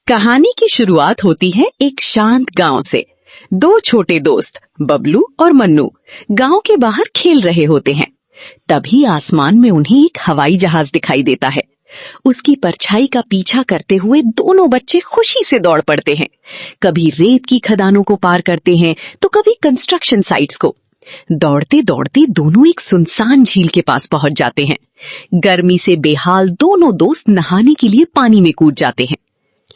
कहानी की शुरुआत होती है एक शांत गांव से। दो छोटे दोस्त बबलू और मन्नू गांव के बाहर खेल रहे होते हैं। तभी आसमान में उन्हें एक हवाई जहाज दिखाई देता है। उसकी परछाई का पीछा करते हुए दोनों बच्चे खुशी से दौड़ पड़ते हैं। कभी रेत की खदानों को पार करते हैं तो कभी कंस्ट्रक्शन साइट्स को। दौड़ते दौड़ते दोनों एक सुनसान झील के पास पहुंच जाते हैं। गर्मी से बेहाल दोनों दोस्त नहाने के लिए पानी में कूद जाते हैं,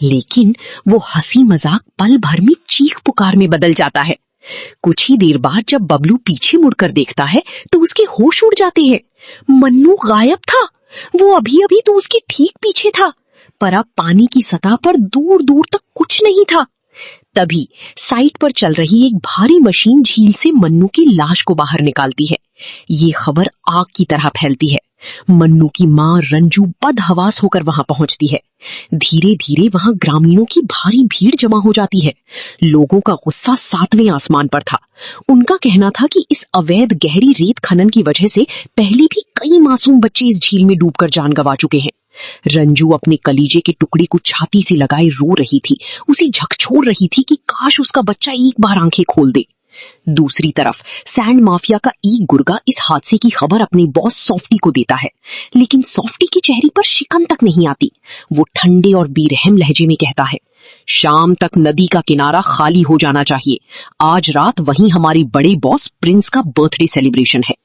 लेकिन वो हंसी मजाक पल भर में चीख पुकार में बदल जाता है। कुछ ही देर बाद जब बबलू पीछे मुड़कर देखता है तो उसके होश उड़ जाते हैं। मन्नू गायब था। वो अभी अभी तो उसके ठीक पीछे था, पर अब पानी की सतह पर दूर दूर तक कुछ नहीं था। तभी साइट पर चल रही एक भारी मशीन झील से मन्नू की लाश को बाहर निकालती है। ये खबर आग की तरह फैलती है। मन्नू की माँ रंजू बदहवास होकर वहां पहुंचती है। धीरे धीरे वहां ग्रामीणों की भारी भीड़ जमा हो जाती है। लोगों का गुस्सा 7वें आसमान पर था। उनका कहना था कि इस अवैध गहरी रेत खनन की वजह से पहले भी कई मासूम बच्चे इस झील में डूबकर जान गंवा चुके हैं। रंजू अपने कलीजे के टुकड़े को छाती से लगाए रो रही थी। उसे झकझोर रही थी कि काश उसका बच्चा एक बार आंखें खोल दे। दूसरी तरफ सैंड माफिया का एक गुर्गा इस हादसे की खबर अपने बॉस सॉफ्टी को देता है, लेकिन सॉफ्टी के चेहरे पर शिकन तक नहीं आती। वो ठंडे और बेरहम लहजे में कहता है, शाम तक नदी का किनारा खाली हो जाना चाहिए। आज रात वहीं हमारे बड़े बॉस प्रिंस का बर्थडे सेलिब्रेशन है।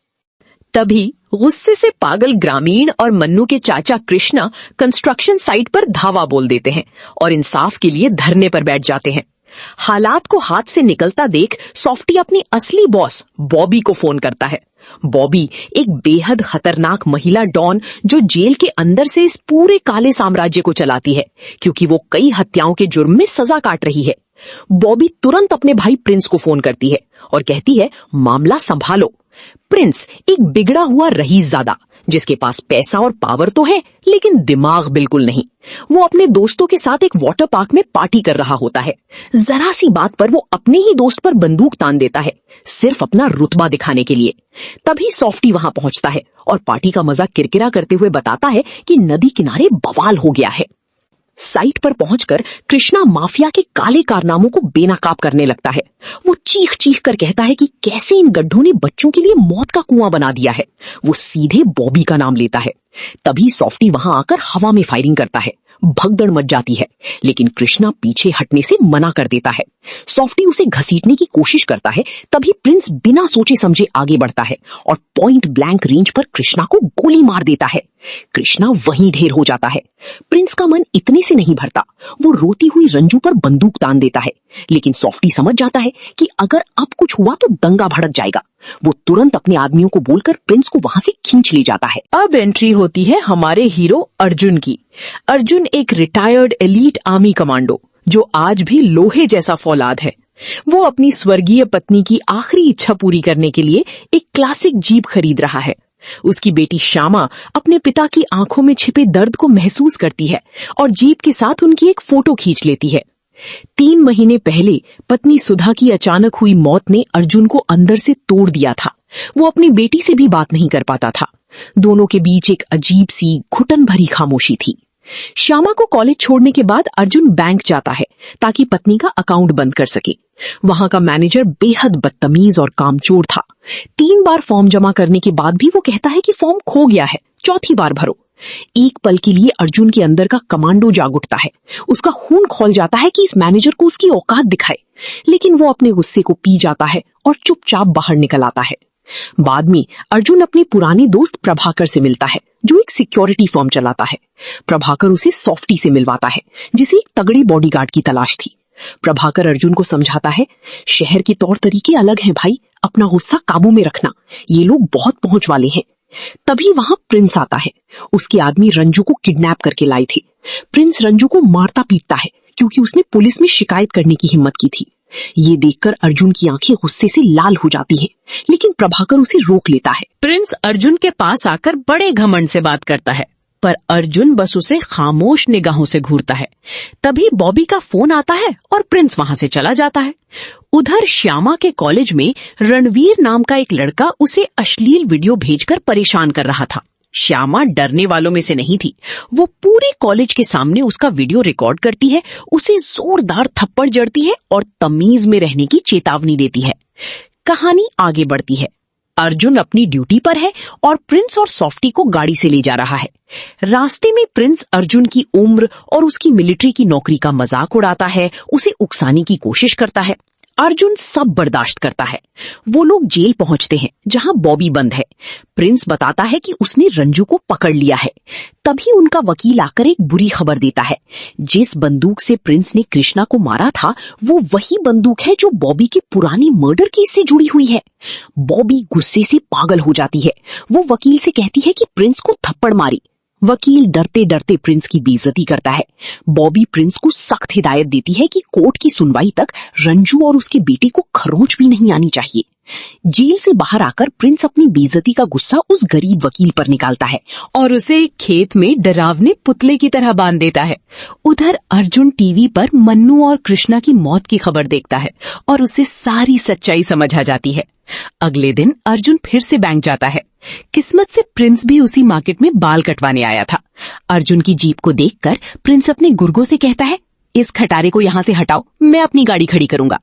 तभी गुस्से से पागल ग्रामीण और मन्नू के चाचा कृष्णा कंस्ट्रक्शन साइट पर धावा बोल देते हैं और इंसाफ के लिए धरने पर बैठ जाते हैं। हालात को हाथ से निकलता देख सॉफ्टी अपनी असली बॉस बॉबी को फोन करता है। बॉबी एक बेहद खतरनाक महिला डॉन जो जेल के अंदर से इस पूरे काले साम्राज्य को चलाती है, क्योंकि वो कई हत्याओं के जुर्म में सजा काट रही है। बॉबी तुरंत अपने भाई प्रिंस को फोन करती है और कहती है, मामला संभालो। प्रिंस एक बिगड़ा हुआ रईसज़ादा जिसके पास पैसा और पावर तो है, लेकिन दिमाग बिल्कुल नहीं। वो अपने दोस्तों के साथ एक वाटर पार्क में पार्टी कर रहा होता है। जरा सी बात पर वो अपने ही दोस्त पर बंदूक तान देता है, सिर्फ अपना रुतबा दिखाने के लिए। तभी सॉफ्टी वहां पहुंचता है और पार्टी का मजा किरकिरा करते हुए बताता है कि नदी किनारे बवाल हो गया है। साइट पर पहुंचकर कृष्णा माफिया के काले कारनामों को बेनकाब करने लगता है। वो चीख चीख कर कहता है कि कैसे इन गड्ढों ने बच्चों के लिए मौत का कुआं बना दिया है। वो सीधे बॉबी का नाम लेता है। तभी सॉफ्टी वहां आकर हवा में फायरिंग करता है। भगदड़ मच जाती है, लेकिन कृष्णा पीछे हटने से मना कर देता है। सॉफ्टी उसे घसीटने की कोशिश करता है। तभी प्रिंस बिना सोचे समझे आगे बढ़ता है और पॉइंट ब्लैंक रेंज पर कृष्णा को गोली मार देता है। कृष्णा वहीं ढेर हो जाता है। प्रिंस का मन इतने से नहीं भरता। वो रोती हुई रंजू पर बंदूक तान देता है, लेकिन सॉफ्टी समझ जाता है कि अगर अब कुछ हुआ तो दंगा भड़क जाएगा। वो तुरंत अपने आदमियों को बोलकर प्रिंस को वहां से खींच ले जाता है। अब एंट्री होती है हमारे हीरो अर्जुन की। अर्जुन एक रिटायर्ड एलीट आर्मी कमांडो जो आज भी लोहे जैसा फौलाद है। वो अपनी स्वर्गीय पत्नी की आखिरी इच्छा पूरी करने के लिए एक क्लासिक जीप खरीद रहा है। उसकी बेटी श्यामा अपने पिता की आंखों में छिपे दर्द को महसूस करती है और जीप के साथ उनकी एक फोटो खींच लेती है। 3 महीने पहले पत्नी सुधा की अचानक हुई मौत ने अर्जुन को अंदर से तोड़ दिया था। वो अपनी बेटी से भी बात नहीं कर पाता था। दोनों के बीच एक अजीब सी घुटन भरी खामोशी थी। श्यामा को कॉलेज छोड़ने के बाद अर्जुन बैंक जाता है ताकि पत्नी का अकाउंट बंद कर सके। वहां का मैनेजर बेहद बदतमीज और कामचोर था। 3 बार फॉर्म जमा करने के बाद भी वो कहता है कि फॉर्म खो गया है, 4थी बार भरो। एक पल के लिए अर्जुन के अंदर का कमांडो जाग उठता है। उसका खून खौल जाता है कि इस मैनेजर को उसकी औकात दिखाए, लेकिन वो अपने गुस्से को पी जाता है और चुपचाप बाहर निकल आता है। बाद में अर्जुन अपने पुराने दोस्त प्रभाकर से मिलता है जो एक सिक्योरिटी फर्म चलाता है। प्रभाकर उसे सॉफ्टी से मिलवाता है जिसे एक तगड़े बॉडीगार्ड की तलाश थी। प्रभाकर अर्जुन को समझाता है, शहर के तौर तरीके अलग हैं भाई, अपना गुस्सा काबू में रखना, ये लोग बहुत पहुंच वाले हैं। तभी वहां प्रिंस आता है। उसके आदमी रंजू को किडनैप करके लाए थे। प्रिंस रंजू को मारता पीटता है क्योंकि उसने पुलिस में शिकायत करने की हिम्मत की थी। ये देखकर अर्जुन की आंखें गुस्से से लाल हो जाती हैं, लेकिन प्रभाकर उसे रोक लेता है। प्रिंस अर्जुन के पास आकर बड़े घमंड से बात करता है, पर अर्जुन बस उसे खामोश निगाहों से घूरता है। तभी बॉबी का फोन आता है और प्रिंस वहां से चला जाता है। उधर श्यामा के कॉलेज में रणवीर नाम का एक लड़का उसे अश्लील वीडियो भेजकर परेशान कर रहा था। श्यामा डरने वालों में से नहीं थी। वो पूरे कॉलेज के सामने उसका वीडियो रिकॉर्ड करती है, उसे जोरदार थप्पड़ जड़ती है और तमीज में रहने की चेतावनी देती है। कहानी आगे बढ़ती है। अर्जुन अपनी ड्यूटी पर है और प्रिंस और सॉफ्टी को गाड़ी से ले जा रहा है। रास्ते में प्रिंस अर्जुन की उम्र और उसकी मिलिट्री की नौकरी का मजाक उड़ाता है, उसे उकसाने की कोशिश करता है। अर्जुन सब बर्दाश्त करता है। वो लोग जेल पहुंचते हैं जहां बॉबी बंद है। प्रिंस बताता है कि उसने रंजू को पकड़ लिया है। तभी उनका वकील आकर एक बुरी खबर देता है। जिस बंदूक से प्रिंस ने कृष्णा को मारा था वो वही बंदूक है जो बॉबी के पुरानी मर्डर केस से जुड़ी हुई है। बॉबी गुस्से से पागल हो जाती है। वो वकील से कहती है कि प्रिंस को थप्पड़ मारी। वकील डरते डरते प्रिंस की बेइज्जती करता है। बॉबी प्रिंस को सख्त हिदायत देती है कि कोर्ट की सुनवाई तक रंजू और उसके बेटे को खरोंच भी नहीं आनी चाहिए। जेल से बाहर आकर प्रिंस अपनी बेइज्जती का गुस्सा उस गरीब वकील पर निकालता है और उसे एक खेत में डरावने पुतले की तरह बांध देता है। उधर अर्जुन टीवी पर मन्नू और कृष्णा की मौत की खबर देखता है और उसे सारी सच्चाई समझ आ जाती है। अगले दिन अर्जुन फिर से बैंक जाता है। किस्मत से प्रिंस भी उसी मार्केट में बाल कटवाने आया था। अर्जुन की जीप को देखकर प्रिंस अपने गुर्गों से कहता है, इस खटारे को यहाँ से हटाओ, मैं अपनी गाड़ी खड़ी करूंगा।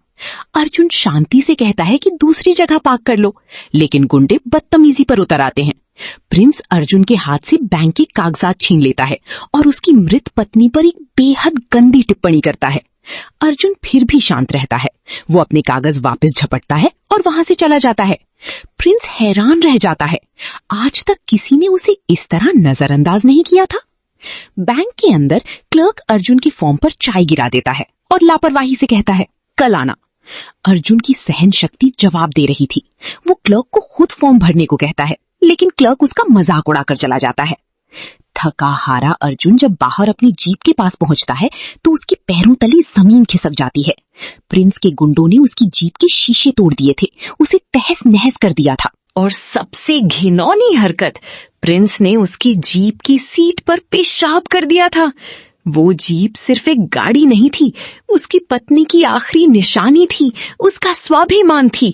अर्जुन शांति से कहता है कि दूसरी जगह पार्क कर लो, लेकिन गुंडे बदतमीजी पर उतर आते हैं। प्रिंस अर्जुन के हाथ से बैंक के कागजात छीन लेता है और उसकी मृत पत्नी पर एक बेहद गंदी टिप्पणी करता है। अर्जुन फिर भी शांत रहता है। वो अपने कागज वापस झपटता है और वहां से चला जाता है। प्रिंस हैरान रह जाता है। आज तक किसी ने उसे इस तरह नजरअंदाज नहीं किया था। बैंक के अंदर क्लर्क अर्जुन की फॉर्म पर चाय गिरा देता है और लापरवाही से कहता है, कल आना। अर्जुन की सहन शक्ति जवाब दे रही थी। वो क्लर्क को खुद फॉर्म भरने को कहता है, लेकिन क्लर्क उसका मजाक उड़ाकर चला जाता है। थका हारा अर्जुन जब बाहर अपनी जीप के पास पहुंचता है तो उसके पैरों तले जमीन खिसक जाती है। प्रिंस के गुंडों ने उसकी जीप के शीशे तोड़ दिए थे, उसे तहस नहस कर दिया था। और सबसे घिनौनी हरकत, प्रिंस ने उसकी जीप की सीट पर पेशाब कर दिया था। वो जीप सिर्फ एक गाड़ी नहीं थी, उसकी पत्नी की आखिरी निशानी थी, उसका स्वाभिमान थी।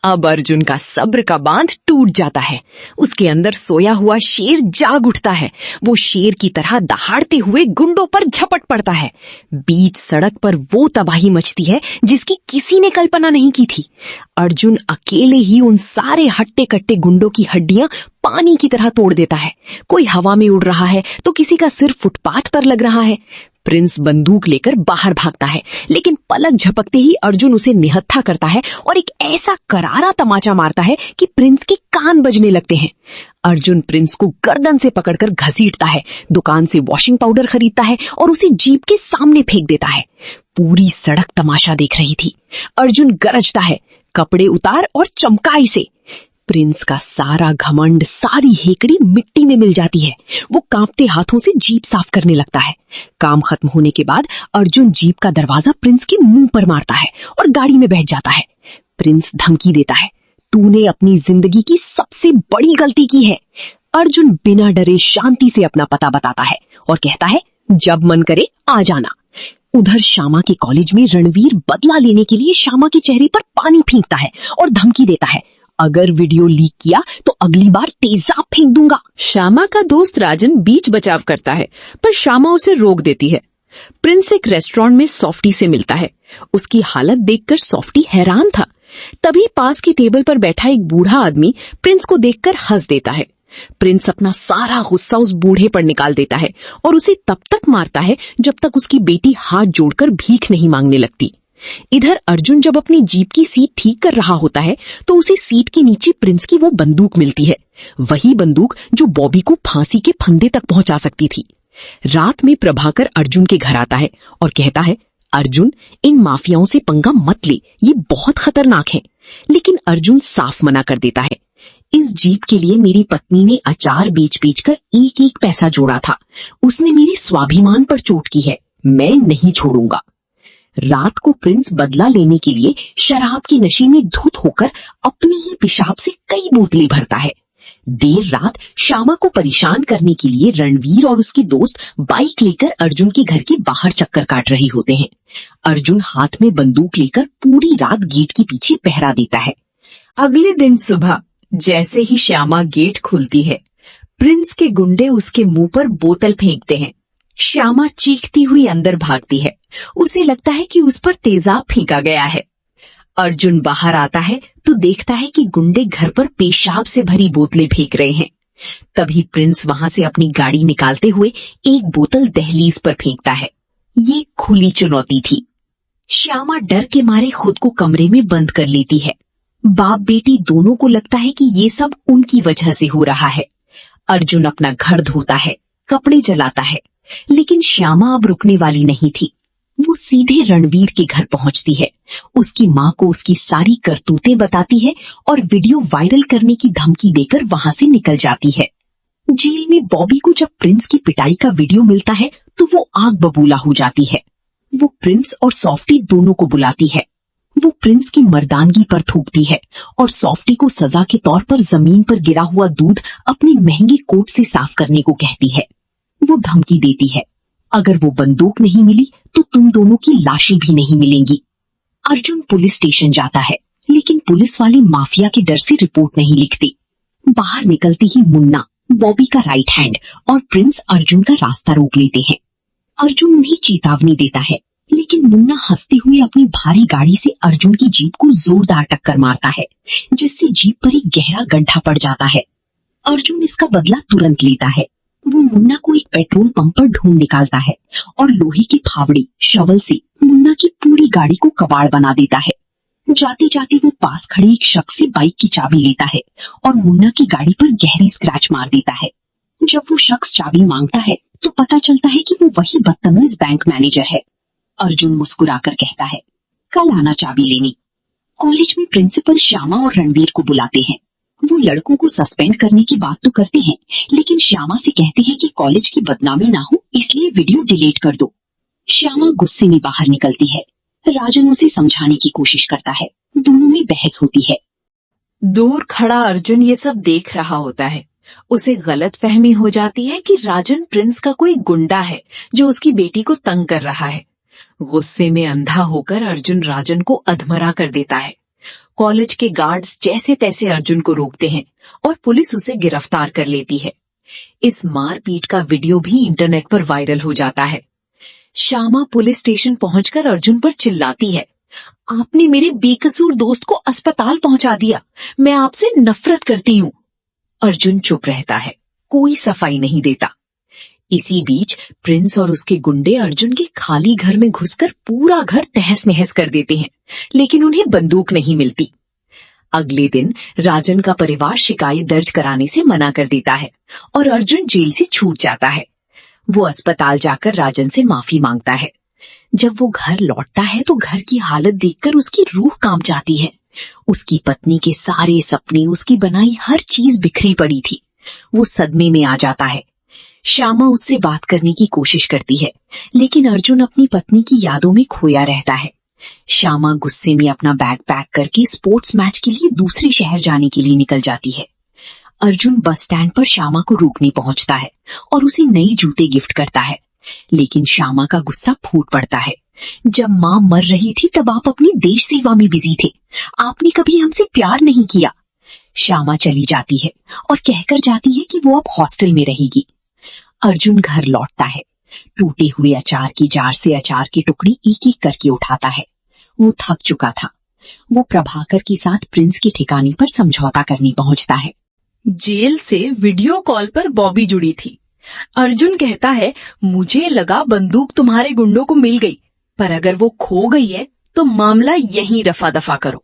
अब अर्जुन का सब्र का बांध टूट जाता है। उसके अंदर सोया हुआ शेर जाग उठता है। वो शेर की तरह दहाड़ते हुए गुंडों पर झपट पड़ता है। बीच सड़क पर वो तबाही मचती है जिसकी किसी ने कल्पना नहीं की थी। अर्जुन अकेले ही उन सारे हट्टे कट्टे गुंडों की हड्डियां पानी की तरह तोड़ देता है। कोई हवा में उड़ रहा है तो किसी का सिर फुटपाथ पर लग रहा है। प्रिंस बंदूक लेकर बाहर भागता है, लेकिन पलक झपकते ही अर्जुन उसे निहत्था करता है और एक ऐसा करारा तमाचा मारता है कि प्रिंस के कान बजने लगते हैं। अर्जुन प्रिंस को गर्दन से पकड़कर घसीटता है, दुकान से वॉशिंग पाउडर खरीदता है और उसे जीप के सामने फेंक देता है। पूरी सड़क तमाशा देख रही थी। अर्जुन गरजता है, कपड़े उतार और चमकाई से। प्रिंस का सारा घमंड, सारी हेकड़ी मिट्टी में मिल जाती है। वो कांपते हाथों से जीप साफ करने लगता है। काम खत्म होने के बाद अर्जुन जीप का दरवाजा प्रिंस के मुंह पर मारता है और गाड़ी में बैठ जाता है। प्रिंस धमकी देता है, तूने अपनी जिंदगी की सबसे बड़ी गलती की है। अर्जुन बिना डरे शांति से अपना पता बताता है और कहता है, जब मन करे आ जाना। उधर श्यामा के कॉलेज में रणवीर बदला लेने के लिए श्यामा के चेहरे पर पानी फेंकता है और धमकी देता है, अगर वीडियो लीक किया तो अगली बार तेजाब फेंक दूंगा। श्यामा का दोस्त राजन बीच बचाव करता है, पर श्यामा उसे रोक देती है। प्रिंस एक रेस्टोरेंट में सॉफ्टी से मिलता है। उसकी हालत देखकर सॉफ्टी हैरान था। तभी पास की टेबल पर बैठा एक बूढ़ा आदमी प्रिंस को देखकर हंस देता है। प्रिंस अपना सारा गुस्सा उस बूढ़े पर निकाल देता है और उसे तब तक मारता है जब तक उसकी बेटी हाथ जोड़कर भीख नहीं मांगने लगती। इधर अर्जुन जब अपनी जीप की सीट ठीक कर रहा होता है तो उसे सीट के नीचे प्रिंस की वो बंदूक मिलती है, वही बंदूक जो बॉबी को फांसी के फंदे तक पहुंचा सकती थी। रात में प्रभाकर अर्जुन के घर आता है और कहता है, अर्जुन, इन माफियाओं से पंगा मत ले, ये बहुत खतरनाक है। लेकिन अर्जुन साफ मना कर देता है, इस जीप के लिए मेरी पत्नी ने अचार बेच कर एक एक पैसा जोड़ा था। उसने मेरे स्वाभिमान पर चोट की है, मैं नहीं छोड़ूंगा। रात को प्रिंस बदला लेने के लिए शराब के नशे में धुत होकर अपनी ही पेशाब से कई बोतलें भरता है। देर रात श्यामा को परेशान करने के लिए रणवीर और उसके दोस्त बाइक लेकर अर्जुन के घर के बाहर चक्कर काट रहे होते हैं। अर्जुन हाथ में बंदूक लेकर पूरी रात गेट के पीछे पहरा देता है। अगले दिन सुबह जैसे ही श्यामा गेट खुलती है, प्रिंस के गुंडे उसके मुंह पर बोतल फेंकते हैं। श्यामा चीखती हुई अंदर भागती है। उसे लगता है कि उस पर तेजाब फेंका गया है। अर्जुन बाहर आता है तो देखता है कि गुंडे घर पर पेशाब से भरी बोतलें फेंक रहे हैं। तभी प्रिंस वहां से अपनी गाड़ी निकालते हुए एक बोतल दहलीज पर फेंकता है। ये खुली चुनौती थी। श्यामा डर के मारे खुद को कमरे में बंद कर लेती है। बाप बेटी दोनों को लगता है कि ये सब उनकी वजह से हो रहा है। अर्जुन अपना घर धोता है, कपड़े जलाता है, लेकिन श्यामा अब रुकने वाली नहीं थी। वो सीधे रणवीर के घर पहुंचती है, उसकी माँ को उसकी सारी करतूतें बताती है और वीडियो वायरल करने की धमकी देकर वहां से निकल जाती है। जेल में बॉबी को जब प्रिंस की पिटाई का वीडियो मिलता है तो वो आग बबूला हो जाती है। वो प्रिंस और सॉफ्टी दोनों को बुलाती है। वो प्रिंस की मर्दानगी पर थूकती है और सॉफ्टी को सजा के तौर पर जमीन पर गिरा हुआ दूध अपनी महंगी कोट से साफ करने को कहती है। वो धमकी देती है, अगर वो बंदूक नहीं मिली तो तुम दोनों की लाशें भी नहीं मिलेंगी। अर्जुन पुलिस स्टेशन जाता है, लेकिन पुलिस वाले माफिया के डर से रिपोर्ट नहीं लिखते। बाहर निकलते ही मुन्ना, बॉबी का राइट हैंड और प्रिंस अर्जुन का रास्ता रोक लेते हैं। अर्जुन उन्हें चेतावनी देता है, लेकिन मुन्ना हंसते हुए अपनी भारी गाड़ी से अर्जुन की जीप को जोरदार टक्कर मारता है, जिससे जीप पर एक गहरा गड्ढा पड़ जाता है। अर्जुन इसका बदला तुरंत लेता है। वो मुन्ना को एक पेट्रोल पंप पर ढूंढ निकालता है और लोहे की फावड़ी शवल से मुन्ना की पूरी गाड़ी को कबाड़ बना देता है। जाते जाते वो पास खड़े एक शख्स से बाइक की चाबी लेता है और मुन्ना की गाड़ी पर गहरी स्क्रैच मार देता है। जब वो शख्स चाबी मांगता है तो पता चलता है कि वो वही बदतमीज बैंक मैनेजर है। अर्जुन मुस्कुराकर कहता है, कल आना चाबी लेने। कॉलेज में प्रिंसिपल श्यामा और रणवीर को बुलाते हैं। वो लड़कों को सस्पेंड करने की बात तो करते हैं, लेकिन श्यामा से कहते हैं कि कॉलेज की बदनामी ना हो इसलिए वीडियो डिलीट कर दो। श्यामा गुस्से में बाहर निकलती है। राजन उसे समझाने की कोशिश करता है। दोनों में बहस होती है। दूर खड़ा अर्जुन ये सब देख रहा होता है। उसे गलतफहमी हो जाती है कि राजन प्रिंस का कोई गुंडा है जो उसकी बेटी को तंग कर रहा है। गुस्से में अंधा होकर अर्जुन राजन को अधमरा कर देता है। कॉलेज के गार्ड्स जैसे तैसे अर्जुन को रोकते हैं और पुलिस उसे गिरफ्तार कर लेती है। इस मारपीट का वीडियो भी इंटरनेट पर वायरल हो जाता है। श्यामा पुलिस स्टेशन पहुंचकर अर्जुन पर चिल्लाती है, आपने मेरे बेकसूर दोस्त को अस्पताल पहुंचा दिया। मैं आपसे नफरत करती हूँ। अर्जुन चुप रहता है, कोई सफाई नहीं देता। इसी बीच प्रिंस और उसके गुंडे अर्जुन के खाली घर में घुसकर पूरा घर तहस नहस कर देते हैं, लेकिन उन्हें बंदूक नहीं मिलती। अगले दिन राजन का परिवार शिकायत दर्ज कराने से मना कर देता है और अर्जुन जेल से छूट जाता है। वो अस्पताल जाकर राजन से माफी मांगता है। जब वो घर लौटता है तो घर की हालत देखकर उसकी रूह कांप जाती है। उसकी पत्नी के सारे सपने, उसकी बनाई हर चीज बिखरी पड़ी थी। वो सदमे में आ जाता है। श्यामा उससे बात करने की कोशिश करती है, लेकिन अर्जुन अपनी पत्नी की यादों में खोया रहता है। श्यामा गुस्से में अपना बैग पैक करके स्पोर्ट्स मैच के लिए दूसरे शहर जाने के लिए निकल जाती है। अर्जुन बस स्टैंड पर श्यामा को रोकने पहुंचता है और उसे नए जूते गिफ्ट करता है, लेकिन श्यामा का गुस्सा फूट पड़ता है। जब माँ मर रही थी तब आप अपनी देश सेवा में बिजी थे। आपने कभी हमसे प्यार नहीं किया। श्यामा चली जाती है और कहकर जाती है कि वो अब हॉस्टल में रहेगी। अर्जुन घर लौटता है। टूटे हुए अचार की जार से अचार की टुकड़ी एक एक करके उठाता है। वो थक चुका था। वो प्रभाकर के साथ प्रिंस के ठिकाने पर समझौता करने पहुंचता है। जेल से वीडियो कॉल पर बॉबी जुड़ी थी। अर्जुन कहता है, मुझे लगा बंदूक तुम्हारे गुंडों को मिल गई, पर अगर वो खो गई है तो मामला यहीं रफा दफा करो।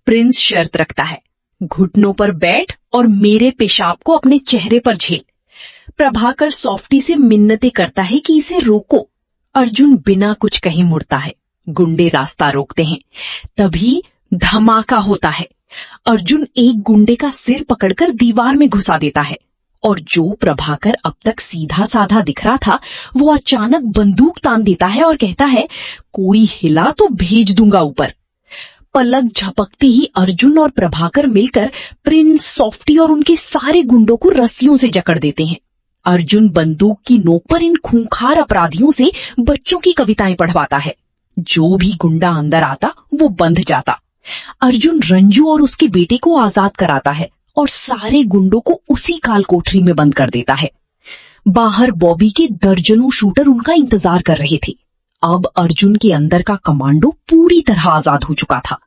प्रिंस शर्त रखता है, घुटनों पर बैठ और मेरे पेशाब को अपने चेहरे पर झेल। प्रभाकर सॉफ्टी से मिन्नतें करता है कि इसे रोको। अर्जुन बिना कुछ कहे मुड़ता है। गुंडे रास्ता रोकते हैं। तभी धमाका होता है। अर्जुन एक गुंडे का सिर पकड़कर दीवार में घुसा देता है और जो प्रभाकर अब तक सीधा साधा दिख रहा था वो अचानक बंदूक तान देता है और कहता है, कोई हिला तो भेज दूंगा ऊपर। पलक झपकते ही अर्जुन और प्रभाकर मिलकर प्रिंस, सॉफ्टी और उनके सारे गुंडों को रस्सियों से जकड़ देते हैं। अर्जुन बंदूक की नोक पर इन खूंखार अपराधियों से बच्चों की कविताएं पढ़वाता है। जो भी गुंडा अंदर आता वो बंध जाता। अर्जुन रंजू और उसके बेटे को आजाद कराता है और सारे गुंडों को उसी काल कोठरी में बंद कर देता है। बाहर बॉबी के दर्जनों शूटर उनका इंतजार कर रहे थे। अब अर्जुन के अंदर का कमांडो पूरी तरह आजाद हो चुका था।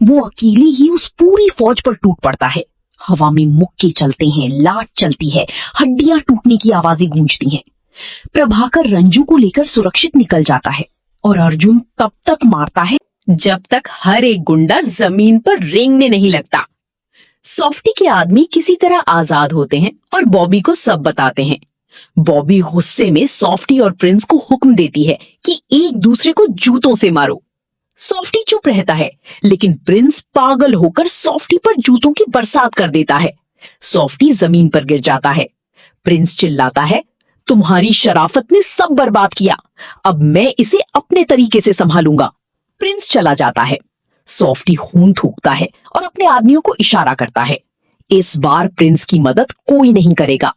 वो अकेले ही उस पूरी फौज पर टूट पड़ता है। हवा में मुक्के चलते हैं, लाट चलती है, हड्डियां टूटने की आवाजें गूंजती हैं। प्रभाकर रंजू को लेकर सुरक्षित निकल जाता है और अर्जुन तब तक मारता है जब तक हर एक गुंडा जमीन पर रेंगने नहीं लगता। सॉफ्टी के आदमी किसी तरह आजाद होते हैं और बॉबी को सब बताते हैं। बॉबी गुस्से में सॉफ्टी और प्रिंस को हुक्म देती है कि एक दूसरे को जूतों से मारो। सॉफ्टी चुप रहता है, लेकिन प्रिंस पागल होकर सॉफ्टी पर जूतों की बरसात कर देता है। सॉफ्टी जमीन पर गिर जाता है। प्रिंस चिल्लाता है, तुम्हारी शराफत ने सब बर्बाद किया, अब मैं इसे अपने तरीके से संभालूंगा। प्रिंस चला जाता है। सॉफ्टी खून थूकता है और अपने आदमियों को इशारा करता है। इस बार प्रिंस की मदद कोई नहीं करेगा।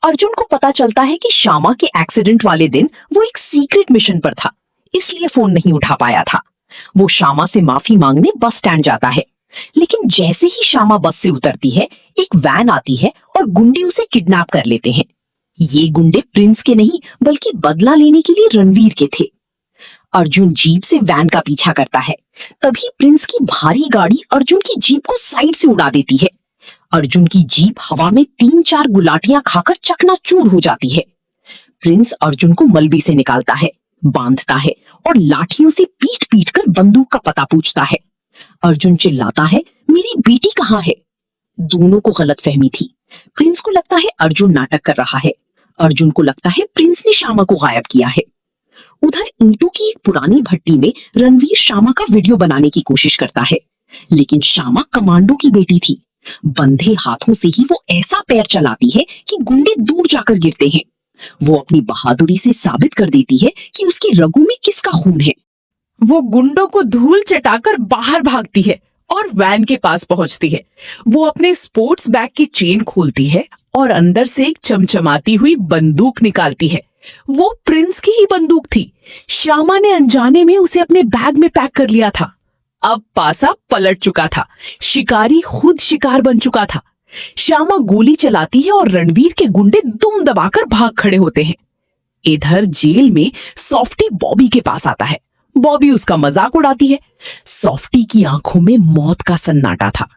अर्जुन को पता चलता है कि श्यामा के एक्सीडेंट वाले दिन वो एक सीक्रेट मिशन पर था, इसलिए फोन नहीं उठा पाया था। वो श्यामा से माफी मांगने बस स्टैंड जाता है, लेकिन जैसे ही श्यामा बस से उतरती है, एक वैन आती है और गुंडे उसे किडनैप कर लेते हैं। ये गुंडे प्रिंस के नहीं बल्कि बदला लेने के लिए रणवीर के थे। अर्जुन जीप से वैन का पीछा करता है। तभी प्रिंस की भारी गाड़ी अर्जुन की जीप को साइड से उड़ा देती है। अर्जुन की जीप हवा में 3-4 गुलाटियां खाकर चकनाचूर हो जाती है। प्रिंस अर्जुन को मलबे से निकालता है, बांधता है और लाठियों से पीट पीट कर बंदूक का पता पूछता है। अर्जुन चिल्लाता है, मेरी बेटी कहाँ है? दोनों को गलतफहमी थी। प्रिंस को लगता है अर्जुन नाटक कर रहा है। अर्जुन को लगता है प्रिंस ने श्यामा को गायब किया है। उधर ईंटों की एक पुरानी भट्टी में रणवीर श्यामा का वीडियो बनाने की कोशिश करता है, लेकिन श्यामा कमांडो की बेटी थी। बंधे हाथों से ही वो ऐसा पैर चलाती है कि गुंडे दूर जाकर गिरते हैं। वो अपनी बहादुरी से साबित कर देती है कि उसकी रगों में किसका खून है। वो गुंडों को धूल चटाकर बाहर भागती है और वैन के पास पहुंचती है। वो अपने स्पोर्ट्स बैग की चेन खोलती है और अंदर से एक चमचमाती हुई बंदूक निकालती है। वो प्रिंस की ही बंदूक थी। श्यामा ने अनजाने में उसे अपने बैग में पैक कर लिया था। अब पासा पलट चुका था। शिकारी खुद शिकार बन चुका था। श्यामा गोली चलाती है और रणवीर के गुंडे दुम दबाकर भाग खड़े होते हैं। इधर जेल में सॉफ्टी बॉबी के पास आता है। बॉबी उसका मजाक उड़ाती है। सॉफ्टी की आंखों में मौत का सन्नाटा था।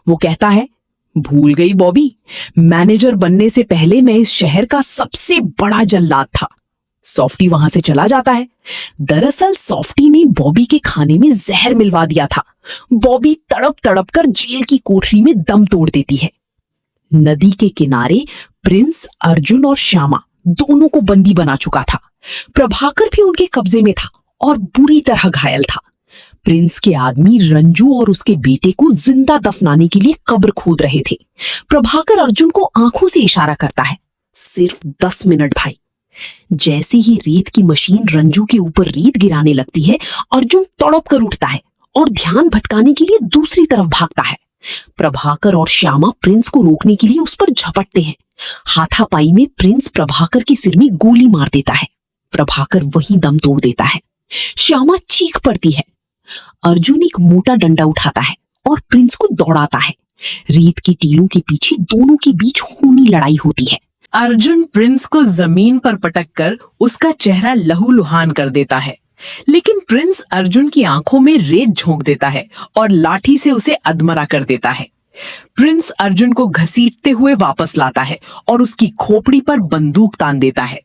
वो कहता है, भूल गई बॉबी, मैनेजर बनने से पहले मैं इस शहर का सबसे बड़ा जल्लाद था। सॉफ्टी वहां से चला जाता है। दरअसल सॉफ्टी ने बॉबी के खाने में जहर मिलवा दिया था। बॉबी तड़प तड़प कर जेल की कोठरी में दम तोड़ देती है। नदी के किनारे प्रिंस, अर्जुन और श्यामा दोनों को बंदी बना चुका था। प्रभाकर भी उनके कब्जे में था और बुरी तरह घायल था। प्रिंस के आदमी रंजू और उसके बेटे को जिंदा दफनाने के लिए कब्र खोद रहे थे। प्रभाकर अर्जुन को आंखों से इशारा करता है, सिर्फ 10 मिनट भाई। जैसे ही रेत की मशीन रंजू के ऊपर रेत गिराने लगती है, अर्जुन तड़प कर उठता है और ध्यान भटकाने के लिए दूसरी तरफ भागता है। प्रभाकर और श्यामा प्रिंस को रोकने के लिए उस पर झपटते हैं। हाथापाई में प्रिंस प्रभाकर के सिर में गोली मार देता है। प्रभाकर वहीं दम तोड़ देता है। श्यामा चीख पड़ती है। अर्जुन एक मोटा डंडा उठाता है और प्रिंस को दौड़ाता है। रेत की टीलों के पीछे दोनों के बीच खूनी लड़ाई होती है। अर्जुन प्रिंस को जमीन पर पटककर उसका चेहरा लहूलुहान कर देता है, लेकिन प्रिंस अर्जुन की आंखों में रेत झोंक देता है और लाठी से उसे अधमरा कर देता है। प्रिंस अर्जुन को घसीटते हुए वापस लाता है और उसकी खोपड़ी पर बंदूक तान देता है।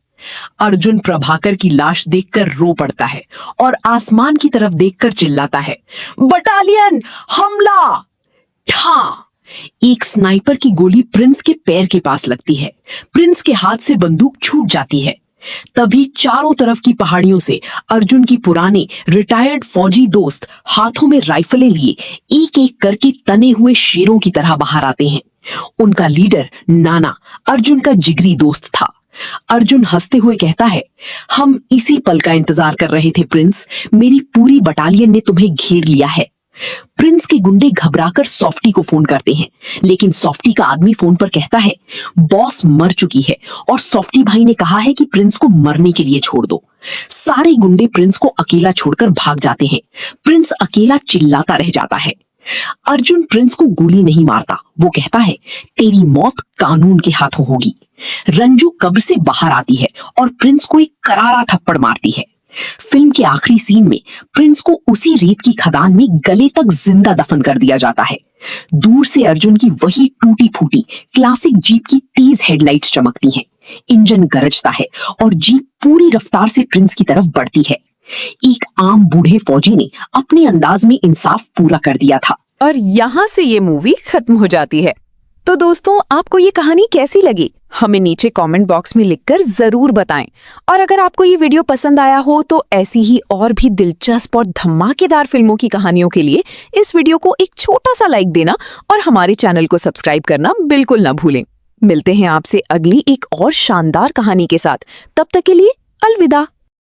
अर्जुन प्रभाकर की लाश देखकर रो पड़ता है और आसमान की तरफ देखकर चिल्लाता है, बटालियन हमला! ठा! एक स्नाइपर की गोली प्रिंस के पैर के पास लगती है। प्रिंस के हाथ से बंदूक छूट जाती है। तभी चारों तरफ की पहाड़ियों से अर्जुन की पुराने रिटायर्ड फौजी दोस्त हाथों में राइफलें लिए एक एक करके तने हुए शेरों की तरह बाहर आते हैं। उनका लीडर नाना अर्जुन का जिगरी दोस्त था। अर्जुन हंसते हुए कहता है, हम इसी पल का इंतजार कर रहे थे प्रिंस, मेरी पूरी बटालियन ने तुम्हें घेर लिया है। प्रिंस के गुंडे घबराकर सॉफ्टी को फोन करते हैं, लेकिन सॉफ्टी का आदमी फोन पर कहता है, बॉस मर चुकी है और सॉफ्टी भाई ने कहा है कि प्रिंस को मरने के लिए छोड़ दो। सारे गुंडे प्रिंस को अकेला छोड़कर भाग जाते हैं। प्रिंस अकेला चिल्लाता रह जाता है। अर्जुन प्रिंस को गोली नहीं मारता, वो कहता है तेरी मौत कानून के हाथों होगी। रंजू कब्र से बाहर आती है और प्रिंस को एक करारा थप्पड़ मारती है। फिल्म के आखिरी सीन में प्रिंस को उसी रेत की खदान में गले तक जिंदा दफन कर दिया जाता है। दूर से अर्जुन की वही टूटी फूटी क्लासिक जीप की तेज हेडलाइट्स चमकती हैं। इंजन गरजता है और जीप पूरी रफ्तार से प्रिंस की तरफ बढ़ती है। एक आम बूढ़े फौजी ने अपने अंदाज में इंसाफ पूरा कर दिया था। और यहाँ से ये मूवी खत्म हो जाती है। तो दोस्तों, आपको ये कहानी कैसी लगी हमें नीचे कमेंट बॉक्स में लिखकर जरूर बताएं। और अगर आपको ये वीडियो पसंद आया हो तो ऐसी ही और भी दिलचस्प और धमाकेदार फिल्मों की कहानियों के लिए इस वीडियो को एक छोटा सा लाइक देना और हमारे चैनल को सब्सक्राइब करना बिल्कुल ना भूलें। मिलते हैं आपसे अगली एक और शानदार कहानी के साथ। तब तक के लिए अलविदा।